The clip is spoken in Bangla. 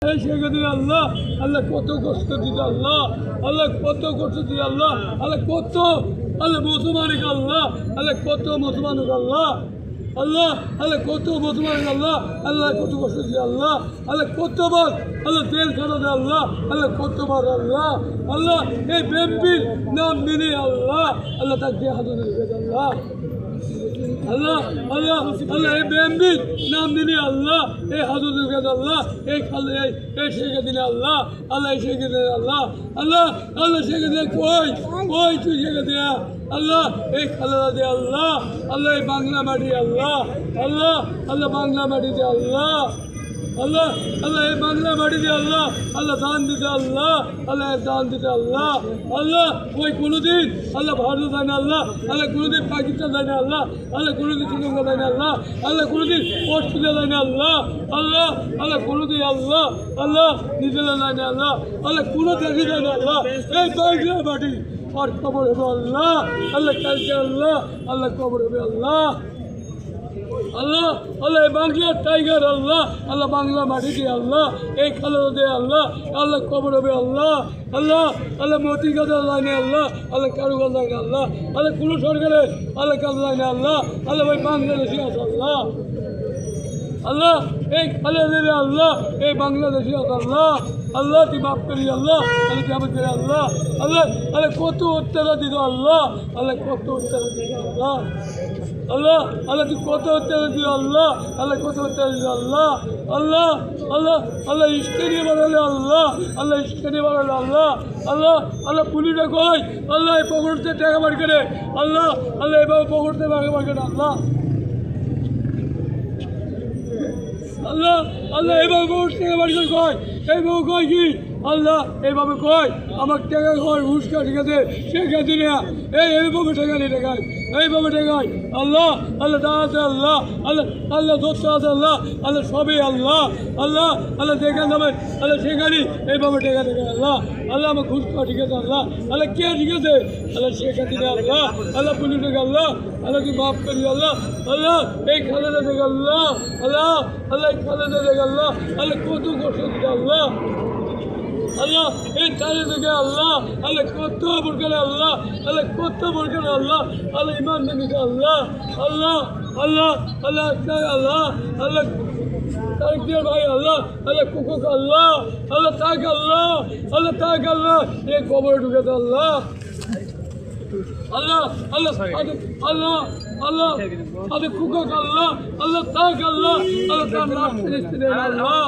এই শেখেদিন আল্লাহ আল্লাহ কত কষ্ট দিতে আল্লাহ আল্লাহ কত কষ্ট দিতে আল্লাহ আল্লাহ কত আল্লাহ মুসলমানিক আল্লাহ আল্লাহ কত মুসলমানিক আল্লাহ আল্লাহ আল্লাহ কত মুসলমানিক আল্লাহ আল্লাহ কত কষ্ট দিতে আল্লাহ আল্লাহ কতবার আল্লাহ তেল খানা দেয় আল্লাহ আল্লাহ কতবার আল্লাহ আল্লাহ এই বিএনপির নাম নিলে আল্লাহ আল্লাহ তাকে হাতে রেখে আল্লাহ আল্লাহ আল্লাহ আল্লাহ এই বিএনপির নাম দিলে আল্লাহ এই হাজুর আল্লাহ এই খালে এই শেখে দিলে আল্লাহ আল্লাহ এই শেখে দিলে আল্লাহ আল্লাহ আল্লাহ শেখে দিলে কই তুই শেখে দিয়া আল্লাহ এই খালেদা দে আল্লাহ আল্লাহ এই বাংলা মাটি আল্লাহ আল্লাহ আল্লাহ বাংলা মাটি দে আল্লাহ আল্লাহ আল্লাহ এই বাংলা মাটি দে আল্লাহ আল্লাহ দান দিতে আল্লাহ আল্লাহ দান দিতে আল্লাহ আল্লাহ ওই কোনোদিন আল্লাহ ভারত দেয় না আল্লাহ আল্লাহ কোনোদিন পাকিস্তান দেয় না আল্লাহ আল্লাহ কোনোদিন শ্রীলঙ্কা দেয় না আল্লাহ আল্লাহ কোনোদিন অস্ট্রেলিয়া দেয় না আল্লাহ আল্লাহ আল্লাহ কোনোদিন আল্লাহ আল্লাহ নিউজিল্যান্ড দেয় না আল্লাহ আল্লাহ কোনো দেশে দেয় না আল্লাহ এই বাংলা মাটি আর কবর হবে আল্লাহ আল্লাহ কালকে আল্লাহ আল্লাহ কবর হবে আল্লাহ আল্লাহ আল্লাহ বাংলার টাইগার আল্লাহ আল্লাহ বাংলা মাটি দিয়ে আল্লাহ এই খালেদা দে আল্লাহ আল্লাহ কবর হবে আল্লাহ আল্লাহ আল্লাহ মতি গাজার লাইনে আল্লাহ আল্লাহ কারুগার লাইনে আল্লাহ আল্লাহ কোনো সরকারের আল্লাহ কাজ লাইনে আল্লাহ আল্লাহ ভাই বাংলাদেশি আছে আল্লাহ আল্লাহ এই খালেদা আল্লাহ এই বাংলাদেশি আছে আল্লাহ আল্লাহ তুই মাফ করি আল্লাহ আল্লাহ তুই আমাকে আল্লাহ আল্লাহ আল্লাহ কত অত্যাচার দিত আল্লাহ আল্লাহ কত অত্যাচার দিত আল্লাহ আল্লাহ আল্লাহ তুই কত অত্যাচার দিল আল্লাহ আল্লাহ কত অত্যাচার দিল আল্লাহ আল্লাহ আল্লাহ আল্লাহ ইস্কে নিয়ে বাড়ালে আল্লাহ আল্লাহ ইস্কে নিয়ে বাড়ালে আল্লাহ আল্লাহ আল্লাহ পুলিশে কয় আল্লাহ এই পকড়তে টাকা বার করে আল্লাহ আল্লাহ এভাবে পকড়তে টাকা বার করে আল্লাহ আল্লাহ আল্লাহ এইভাবে পকড় টাকা বার করে কয় এইভাবে কয় কি আল্লাহ এইভাবে কয় আমার টাকা কয় ঘুষকা ঠিক আছে শেখা দিনে এইভাবে টাকা নিয়ে টাকায় এইভাবে টাকায় আল্লাহ আল্লাহ দাঁড়াতে আল্লাহ আল্লাহ আল্লাহ ধরতে আছে আল্লাহ আল্লাহ সবই আল্লাহ আল্লাহ আল্লাহ দেখে যাবেন আল্লাহ শেখানি এইভাবে টাকা টাকা আল্লাহ আল্লাহ আমার ঘুষকা ঠিক আছে আল্লাহ আল্লাহ কে ঠিক আছে আল্লাহ শেখা দিনে আল্লাহ আল্লাহ পুলিশ থেকে আল্লাহ আল্লাহ তুই মাফ করি আল্লাহ আল্লাহ এই খালেদা থেকে আল্লাহ আল্লাহ আল্লাহ এই খালেদা থেকে আল্লাহ আল্লাহ কত কষ্ট দিতে আল্লাহ আল্লাহ এই চারি থেকে আল্লাহ আল্লাহ কত বরকার আল্লাহ আল্লাহ কত বরকার আল্লাহ আল্লাহ ইমান দিতে আল্লাহ আল্লাহ আল্লাহ আল্লাহ আল্লাহ আল্লাহ তারিখের ভাই আল্লাহ আল্লাহ কুকুক আল্লাহ আল্লাহ তাক আল্লাহ আল্লাহ তাক আল্লাহ এই কবরে ঢুকেছে আল্লাহ আল্লাহ আল্লাহ আল্লাহ আল্লাহ আল্লাহ কুকুক আল্লাহ আল্লাহ তাক আল্লাহ আল্লাহ তার নাম আল্লাহ